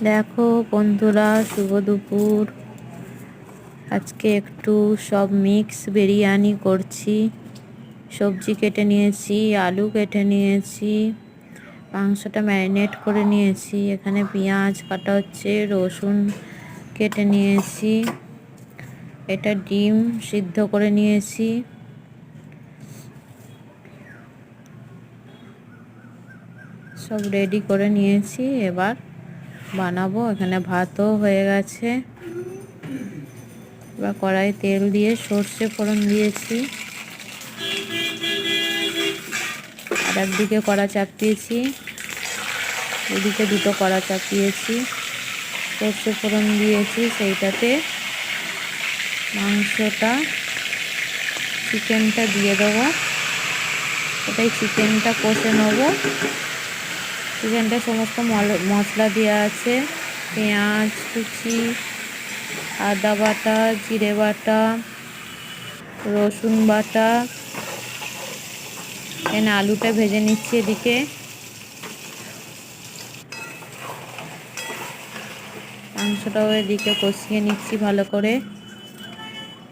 দেখো বন্ধুরা, শুভ দুপুর। আজকে একটু সব মিক্স বিরিয়ানি করছি। সবজি কেটে নিয়েছি, আলু কেটে নিয়েছি, মাংসটা ম্যারিনেট করে নিয়েছি। এখানে পেঁয়াজ কাটা হচ্ছে, রসুন কেটে নিয়েছি, এটা ডিম সিদ্ধ করে নিয়েছি। সব রেডি করে নিয়েছি, এবার বানাবো। এখানে ভাতও হয়ে গেছে। এবার কড়াই তেল দিয়ে সর্ষে ফোড়ন দিয়েছি, আর একদিকে কড়া চাপিয়েছি, এদিকে দুটো কড়া চাপিয়েছি। সর্ষে ফোড়ন দিয়েছি, সেইটাতে মাংসটা চিকেনটা দিয়ে দেবো। এটাই চিকেনটা কষে নেবো। চিকেনটা সমস্ত মশলা দেওয়া আছে, পেঁয়াজ কুচি, আদা বাটা, জিরে বাটা, রসুন বাটা। এখানে আলুটা ভেজে নিচ্ছি, এদিকে মাংসটাও এদিকে কষিয়ে নিচ্ছি ভালো করে।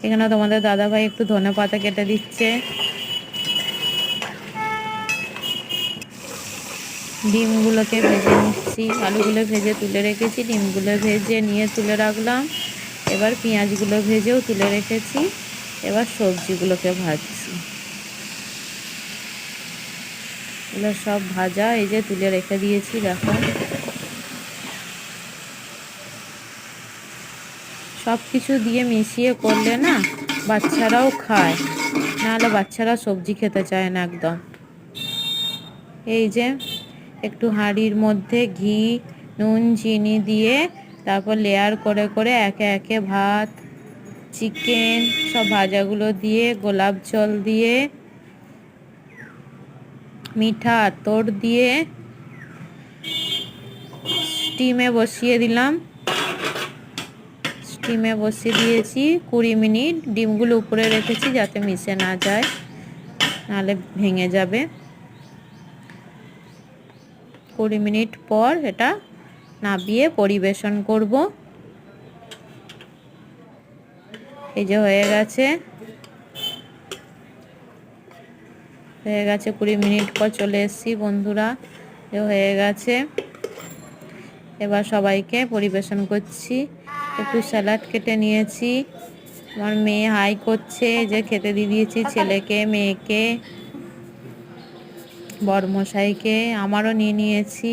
এখানে তোমাদের দাদাভাই একটু ধনেপাতা কেটে দিচ্ছে। ডিমগুলোকে ভেজে নিচ্ছি, আলুগুলো ভেজে তুলে রেখেছি, ডিমগুলো ভেজে নিয়ে তুলে রাখলাম। এবার পেঁয়াজগুলো ভেজেও তুলে রেখেছি, এবার সবজিগুলোকে ভাজছি। এগুলো সব ভাজা, এই যে তুলে রেখে দিয়েছি। দেখো, সব কিছু দিয়ে মিশিয়ে করলে না বাচ্চারাও খায়, নাহলে বাচ্চারা সবজি খেতে চায় না একদম। এই যে একটু হাঁড়ির মধ্যে ঘি, নুন, চিনি দিয়ে তারপর লেয়ার করে করে একে একে ভাত, চিকেন সব ভাজাগুলো দিয়ে, গোলাপ জল দিয়ে, মিঠা আতর দিয়ে স্টিমে বসিয়ে দিলাম। স্টিমে বসিয়ে দিয়েছি 20 মিনিট। ডিমগুলো উপরে রেখেছি যাতে মিশে না যায়, নাহলে ভেঙে যাবে। 20 মিনিট পর এটা নামিয়ে পরিবেশন করব। এই যে হয়ে গেছে 20 মিনিট পর চলে এসেছি বন্ধুরা, হয়ে গেছে। এবার সবাইকে পরিবেশন করছি। একটু স্যালাড কেটে নিয়েছি, আমার মেয়ে হাই করছে, যে খেতে দিয়ে দিয়েছি ছেলেকে, মেয়েকে, বড়মশাইকে, আমারও নিয়ে নিয়েছি।